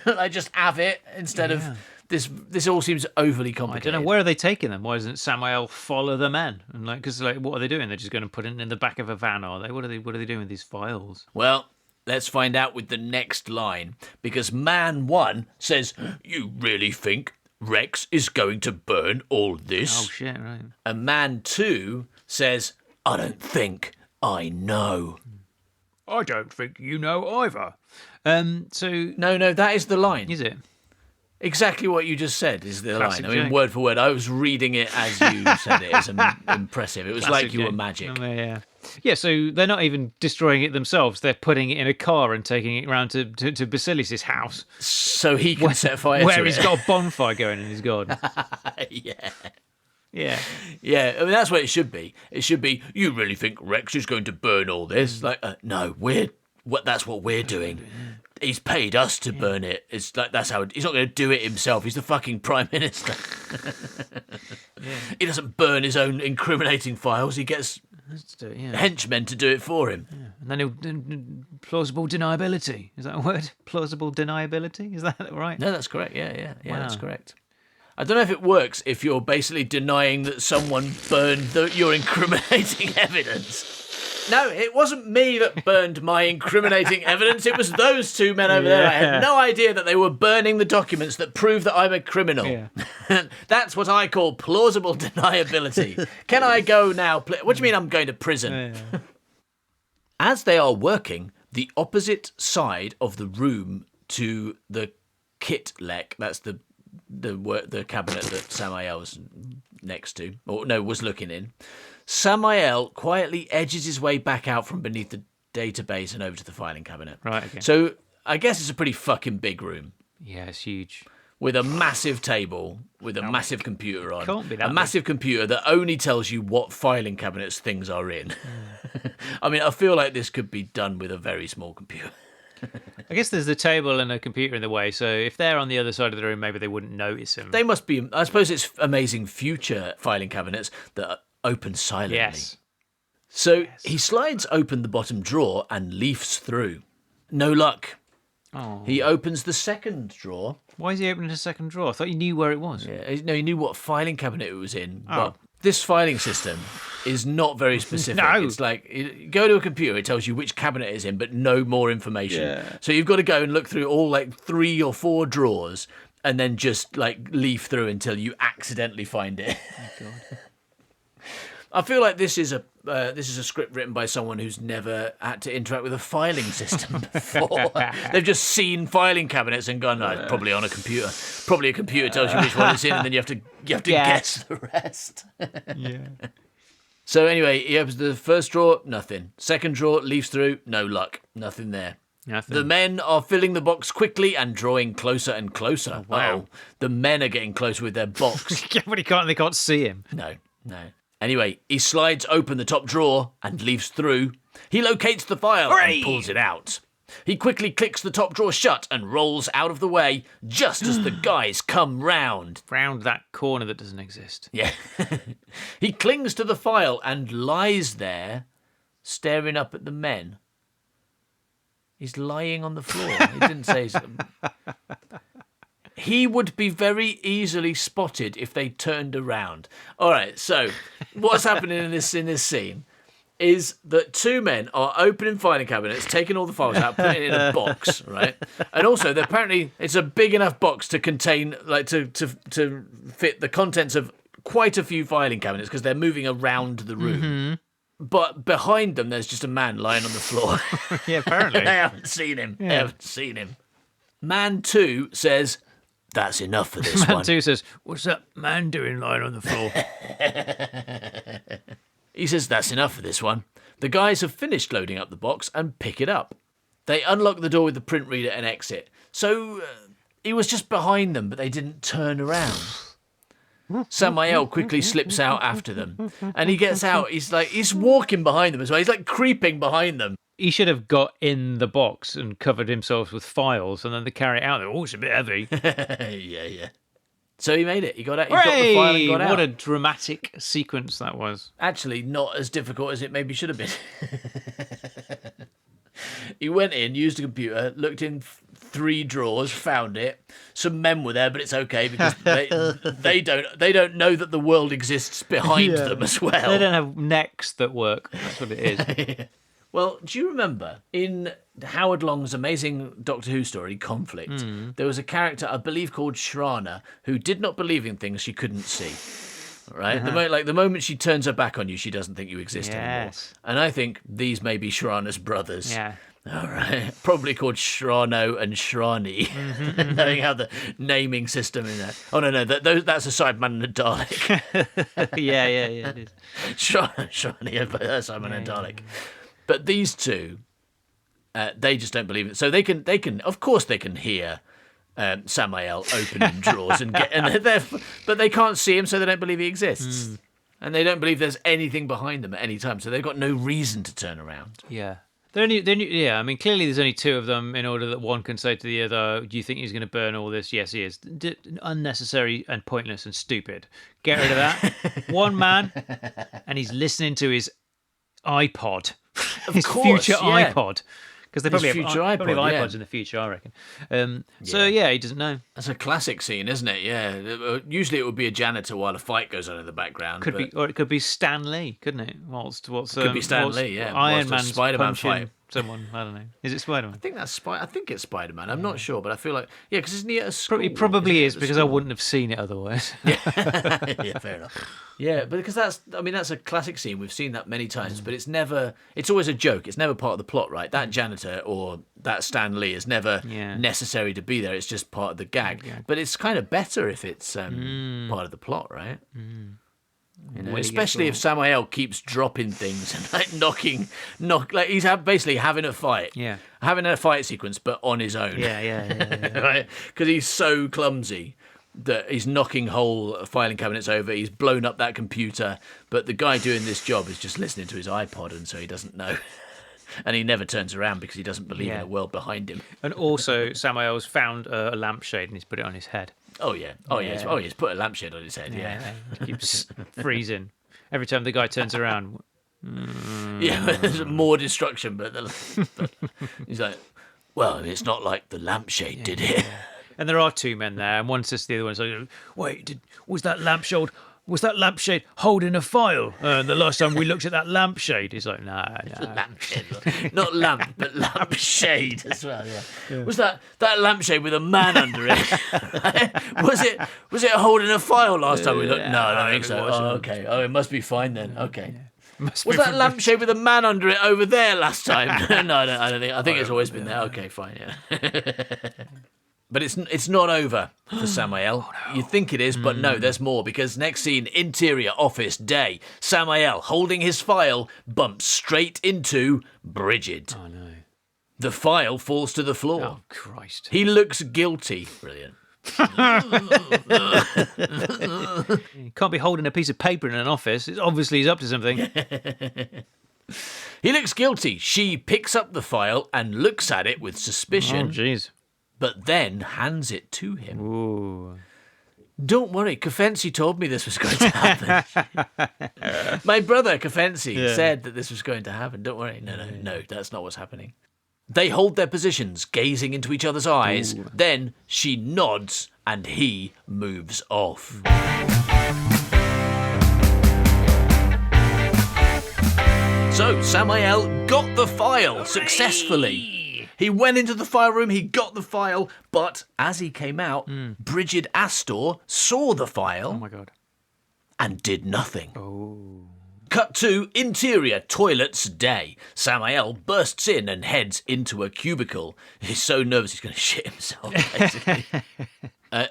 Like just have it instead of... This all seems overly complicated. I don't know, where are they taking them? Why doesn't Samael follow the men? And because what are they doing? They're just going to put it in the back of a van, are they? What are they doing with these files? Well, let's find out with the next line, because man one says, "You really think Rex is going to burn all this?" Oh shit, right. And man two says, "I don't think, I know." I don't think you know either. So no, that is the line. Is it? Exactly what you just said is the Classic line. I mean, joke. word for word. I was reading it as you said it. It's impressive. It was Classic like you were joke. magic. Yeah. Yeah, so they're not even destroying it themselves. They're putting it in a car and taking it round to Basilis's house. So he can set fire to it. Where he's got a bonfire going in his garden. Yeah. Yeah. Yeah, I mean, that's what it should be. It should be, you really think Rex is going to burn all this? Like, no, that's what we're doing. He's paid us to burn it. It's like, that's how, he's not going to do it himself. He's the fucking Prime Minister. He doesn't burn his own incriminating files. He gets henchmen to do it for him. Yeah. And then he'll plausible deniability. Is that a word? Plausible deniability? Is that right? No, that's correct. Yeah, Wow. That's correct. I don't know if it works if you're basically denying that someone burned your incriminating evidence. No, it wasn't me that burned my incriminating evidence. It was those two men over there. I had no idea that they were burning the documents that prove that I'm a criminal. Yeah. That's what I call plausible deniability. Can I go now? What do you mean I'm going to prison? Yeah. As they are working, the opposite side of the room to the kit lek, that's the cabinet that Samael was next to, or no, was looking in, Samael quietly edges his way back out from beneath the database and over to the filing cabinet. Right, okay. So I guess it's a pretty fucking big room. Yeah, it's huge. With a massive table, with a massive computer on. Can't be that a massive computer that only tells you what filing cabinets things are in. I mean, I feel like this could be done with a very small computer. I guess there's the table and a computer in the way, so if they're on the other side of the room, maybe they wouldn't notice him. They must be, I suppose it's amazing future filing cabinets that open silently. Yes. So he slides open the bottom drawer and leafs through. No luck. Oh. He opens the second drawer. Why is he opening a second drawer? I thought you knew where it was. Yeah, no, he knew what filing cabinet it was in, but this filing system is not very specific. No. It's like, you go to a computer, it tells you which cabinet it's in, but no more information. Yeah. So you've got to go and look through all like 3 or 4 drawers and then just like leaf through until you accidentally find it. Oh, God. I feel like this is a script written by someone who's never had to interact with a filing system before. They've just seen filing cabinets and gone, no, it's probably on a computer. Probably a computer tells you which one it's in, and then you have to guess the rest. Yeah. So anyway, he opens the first drawer, nothing. Second drawer, leafs through, no luck, nothing there. Nothing. The men are filling the box quickly and drawing closer and closer. Oh, wow. Uh-oh. The men are getting closer with their box. Yeah, but they can't see him. No. Anyway, he slides open the top drawer and leafs through. He locates the file and pulls it out. He quickly clicks the top drawer shut and rolls out of the way just as the guys come round. Round that corner that doesn't exist. Yeah. He clings to the file and lies there, staring up at the men. He's lying on the floor. He didn't say something. He would be very easily spotted if they turned around. All right, so what's happening in this scene is that 2 men are opening filing cabinets, taking all the files out, putting it in a box, right? And also, apparently, it's a big enough box to contain, like, to fit the contents of quite a few filing cabinets because they're moving around the room. Mm-hmm. But behind them, there's just a man lying on the floor. Yeah, apparently. They haven't seen him. Yeah. They haven't seen him. Man 2 says, that's enough for this one. Man 2 says, what's that man doing lying on the floor? He says, that's enough for this one. The guys have finished loading up the box and pick it up. They unlock the door with the print reader and exit. So he was just behind them, but they didn't turn around. Samael quickly slips out after them. And he gets out. He's walking behind them as well. He's like creeping behind them. He should have got in the box and covered himself with files and then they carry it out. Oh, it's a bit heavy. Yeah. So he made it. He got out. He got the file and got out. What a dramatic sequence that was. Actually, not as difficult as it maybe should have been. He went in, used a computer, looked in 3 drawers, found it. Some men were there, but it's okay because they don't know that the world exists behind them as well. They don't have necks that work. That's what it is. Well, do you remember in Howard Long's amazing Doctor Who story, Conflict, there was a character, I believe, called Shrana, who did not believe in things she couldn't see. Right? The moment she turns her back on you, she doesn't think you exist anymore. And I think these may be Shrana's brothers. Yeah. All right. Probably called Shrano and Shrani, knowing how the naming system in there. Oh, no, that's a Cyberman and a Dalek. yeah, it is. Shrani, a Cyberman and a Dalek. But these two, they just don't believe it. So they can, of course, they can hear Samael opening drawers but they can't see him, so they don't believe he exists. And they don't believe there's anything behind them at any time, so they've got no reason to turn around. Yeah. I mean, clearly there's only two of them in order that one can say to the other, do you think he's going to burn all this? Yes, he is. Unnecessary and pointless and stupid. Get rid of that. One man, and he's listening to his iPod. His future iPod. Because they probably have iPods in the future, I reckon. So, he doesn't know. That's a classic scene, isn't it? Yeah. Usually it would be a janitor while a fight goes on in the background. Or it could be Stan Lee, couldn't it? Could be Stan Lee, yeah. Iron Man's Spider-Man fight. Someone, I don't know. Is it Spider-Man? I think it's Spider-Man. I'm not sure, but I feel like because isn't he at a school? It probably is because I wouldn't have seen it otherwise. Yeah, fair enough. Yeah, but because that's a classic scene. We've seen that many times, but it's always a joke. It's never part of the plot, right? That janitor or that Stan Lee is never necessary to be there. It's just part of the gag. But it's kind of better if it's part of the plot, right? You know, especially if Samael keeps dropping things and like he's basically having a fight, having a fight sequence, but on his own, right? Because he's so clumsy that he's knocking whole filing cabinets over. He's blown up that computer, but the guy doing this job is just listening to his iPod, and so he doesn't know. And he never turns around because he doesn't believe in a world behind him. And also, Samael's found a lampshade and he's put it on his head. He's put a lampshade on his head. He keeps freezing every time the guy turns around. There's more destruction, but he's like, well, it's not like the lampshade did it. And there are two men there, and one says to the other one, like, wait, was that lampshade holding a file? The last time we looked at that lampshade, he's like, nah. Lampshade, not lamp, but lampshade as well. Yeah. Was that lampshade with a man under it? Was it holding a file last time we looked? No, I don't think so. Oh, okay. Oh, it must be fine then. Okay. Was that lampshade with a man under it over there last time? No, I don't think. I think it's always been there. Okay, fine. Yeah. But it's not over for Samael. You think it is, but no, there's more, because next scene, interior office day. Samael, holding his file, bumps straight into Bridget. Oh, no. The file falls to the floor. Oh, Christ. He looks guilty. Brilliant. He can't be holding a piece of paper in an office. Obviously, he's up to something. He looks guilty. She picks up the file and looks at it with suspicion. Oh, jeez. But then hands it to him. Ooh. Don't worry, Kafensi told me this was going to happen. My brother, Kafensi, said that this was going to happen. Don't worry. No, that's not what's happening. They hold their positions, gazing into each other's eyes. Ooh. Then she nods and he moves off. So, Samael got the file successfully. He went into the file room, he got the file, but as he came out, Bridget Astor saw the file. Oh my God. And did nothing. Oh. Cut to interior toilets day. Samael bursts in and heads into a cubicle. He's so nervous he's going to shit himself, basically.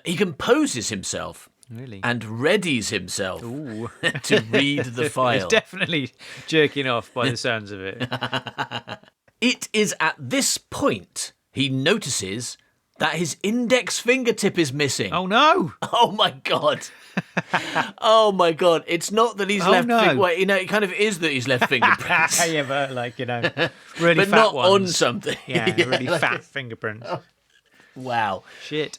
He composes himself. Really? And readies himself to read the file. He's definitely jerking off by the sounds of it. It is at this point he notices that his index fingertip is missing. Oh, no. Oh, my God. Oh, my God. It's not that he's left... No. Well, it kind of is that he's left fingerprints. Yeah, but really but fat not ones. On something. Yeah, really fat fingerprints. Wow. Shit.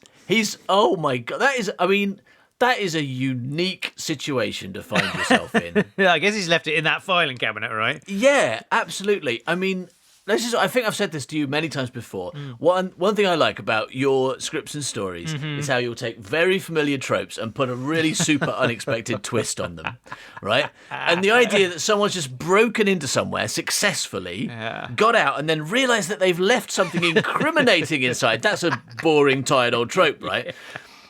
Oh, my God. That is a unique situation to find yourself in. Yeah, I guess he's left it in that filing cabinet, right? Yeah, absolutely. I think I've said this to you many times before. One thing I like about your scripts and stories is how you'll take very familiar tropes and put a really super unexpected twist on them, right? And the idea that someone's just broken into somewhere successfully, got out, and then realised that they've left something incriminating inside, that's a boring, tired old trope, right?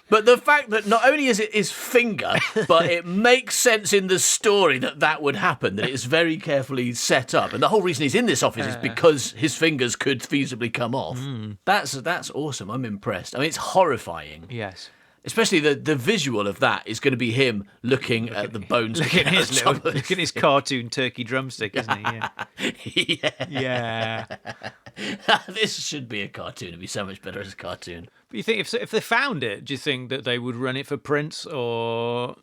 But the fact that not only is it his finger, but it makes sense in the story that would happen, that it's very carefully set up. And the whole reason he's in this office is because his fingers could feasibly come off. That's awesome. I'm impressed. I mean, it's horrifying. Yes. Especially the visual of that is going to be him looking at the bones. Look at his cartoon turkey drumstick, isn't he? Yeah. This should be a cartoon. It'd be so much better as a cartoon. But you think if they found it, do you think that they would run it for prints, or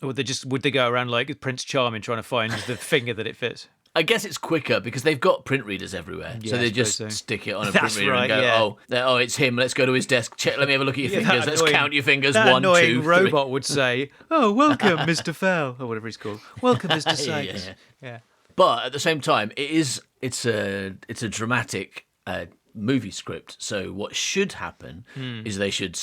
would they go around like Prince Charming trying to find the finger that it fits? I guess it's quicker because they've got print readers everywhere, so they just stick it on a print reader and go, "Oh, it's him. Let's go to his desk. Check. Let me have a look at your fingers. Let's count your fingers. That 1, 2, 3." annoying robot would say, "Oh, welcome, Mr. Fell," or whatever he's called. "Welcome, Mr. Sykes." Yeah. But at the same time, it's a dramatic movie script. So what should happen is they should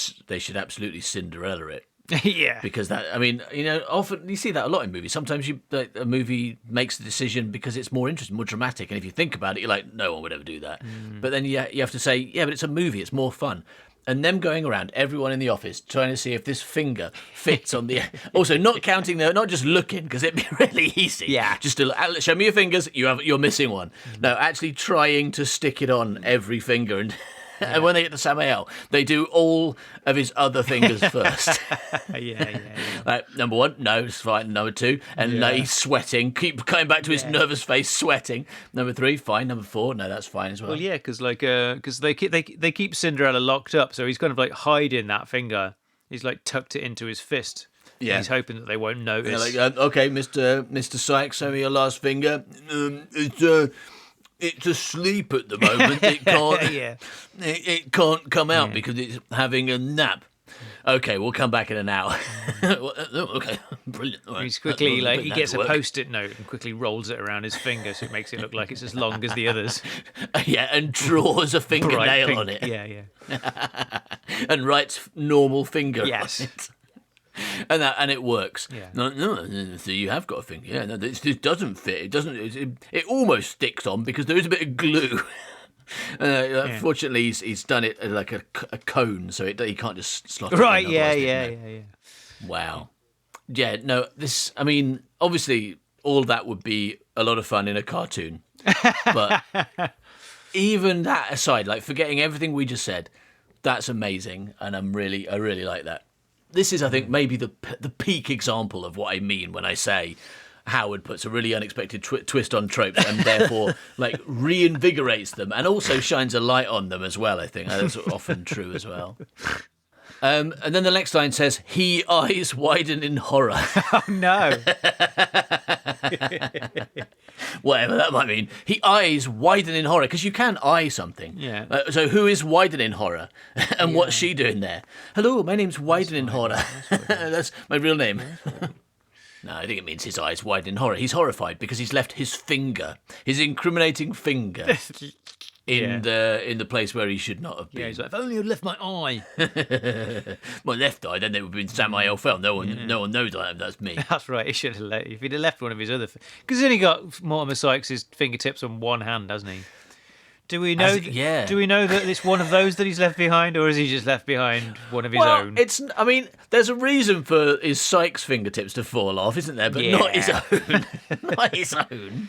absolutely Cinderella it. Yeah, because often you see that a lot in movies. Sometimes a movie makes the decision because it's more interesting, more dramatic, and if you think about it, you're like, no one would ever do that. But then you have to say, yeah, but it's a movie, it's more fun. And them going around, everyone in the office, trying to see if this finger fits on the. Also, not counting not just looking, because it'd be really easy. Yeah. Just to show me your fingers. You're missing one. No, actually trying to stick it on every finger and. And when they get to Samael, they do all of his other fingers first. Yeah. Like, number 1, no, it's fine. Number 2, and he's sweating. Keep coming back to his nervous face, sweating. Number 3, fine. Number 4, no, that's fine as well. Well, yeah, because they keep Cinderella locked up, so he's kind of like hiding that finger. He's like tucked it into his fist. Yeah, he's hoping that they won't notice. Yeah, like, okay, Mr. Sykes, show me your last finger. It's asleep at the moment. It can't. It can't come out because it's having a nap. Okay, we'll come back in an hour. Okay, brilliant. Right. He's quickly he gets a Post-it note and quickly rolls it around his finger so it makes it look like it's as long as the others. Yeah, and draws a fingernail on it. Yeah. And writes normal finger. Yes. On it. And it works. Yeah. No, so you have got a finger. Yeah, no, this doesn't fit. It doesn't. It almost sticks on because there is a bit of glue. Fortunately, he's done it like a cone, so he can't just slot it. Right. Yeah. Wow. Yeah. No. This. I mean, obviously, all that would be a lot of fun in a cartoon, but even that aside, like forgetting everything we just said, that's amazing, and I really like that. This is, I think, maybe the peak example of what I mean when I say Howard puts a really unexpected twist on tropes and therefore like reinvigorates them and also shines a light on them as well. I think that's often true as well. And then the next line says, "He eyes widen in horror." Oh no! Whatever that might mean. He eyes widen in horror because you can eye something. Yeah. So who is widen in horror, and what's she doing there? Hello, my name's widen in horror. That's my real name. No, I think it means his eyes widen in horror. He's horrified because he's left his finger, his incriminating finger, in the place where he should not have been. Yeah, he's like, if only I'd left my eye. My left eye, then it would have been Samael Fell. No one knows that's me. That's right. He should have if he'd have left one of his other, because he's only got Mortimer Sykes' fingertips on one hand, hasn't he? Do we know? Do we know that it's one of those that he's left behind, or is he just left behind one of his own? I mean, there's a reason for his Sykes' fingertips to fall off, isn't there? But not his own. Not his own.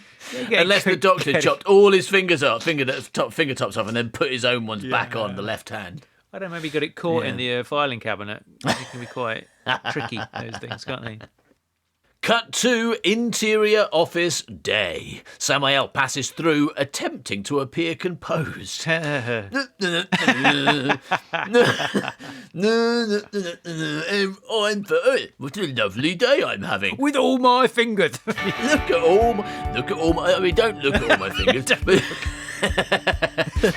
Unless the doctor chopped all his fingers off, fingertops off, and then put his own ones back on the left hand. I don't know, maybe he got it caught in the filing cabinet. It can be quite tricky, those things, can't they? Cut to interior office day. Samael passes through, attempting to appear composed. Oh, what a lovely day I'm having. With all my fingers. Look at all my. I mean, don't look at all my fingers. But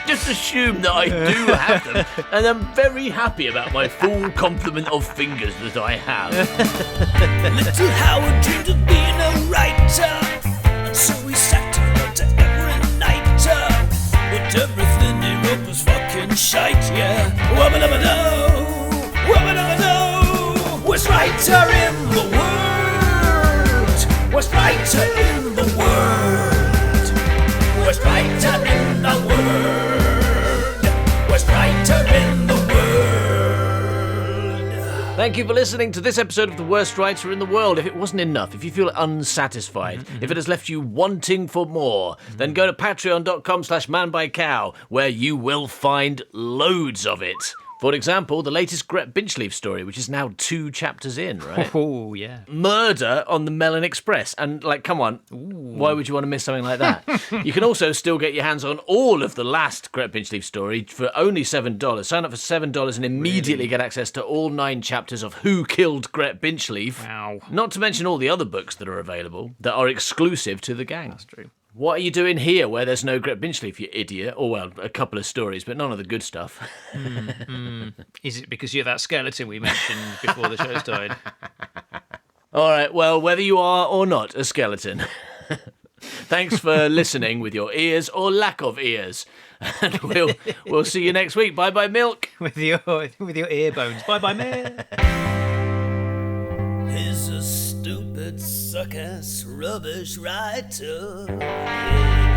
just assume that I do have them, and I'm very happy about my full complement of fingers that I have. Little Howard dreamed of being a writer, and so he sat down to every night. But everything he wrote was fucking shite, yeah. Wubba-dubba-doo, worst writer in the world, worst writer in the world, worst writer in the world, worst writer in the world. Thank you for listening to this episode of The Worst Writer in the World. If it wasn't enough, if you feel unsatisfied, if it has left you wanting for more, then go to patreon.com/manbycow, where you will find loads of it. For example, the latest Gret Binchleaf story, which is now 2 chapters in, right? Oh, yeah. Murder on the Melon Express. And, come on, why would you want to miss something like that? You can also still get your hands on all of the last Gret Binchleaf story for only $7. Sign up for $7 and immediately get access to all 9 chapters of Who Killed Gret Binchleaf. Wow. Not to mention all the other books that are available that are exclusive to the gang. That's true. What are you doing here where there's no Gret Binchleaf, you idiot? Or, well, a couple of stories, but none of the good stuff. Is it because you're that skeleton we mentioned before the show started? All right, well, whether you are or not a skeleton, thanks for listening with your ears or lack of ears. And we'll see you next week. Bye-bye, milk. with your ear bones. Bye-bye, man. He's a stupid, suck-ass, rubbish writer. Yeah.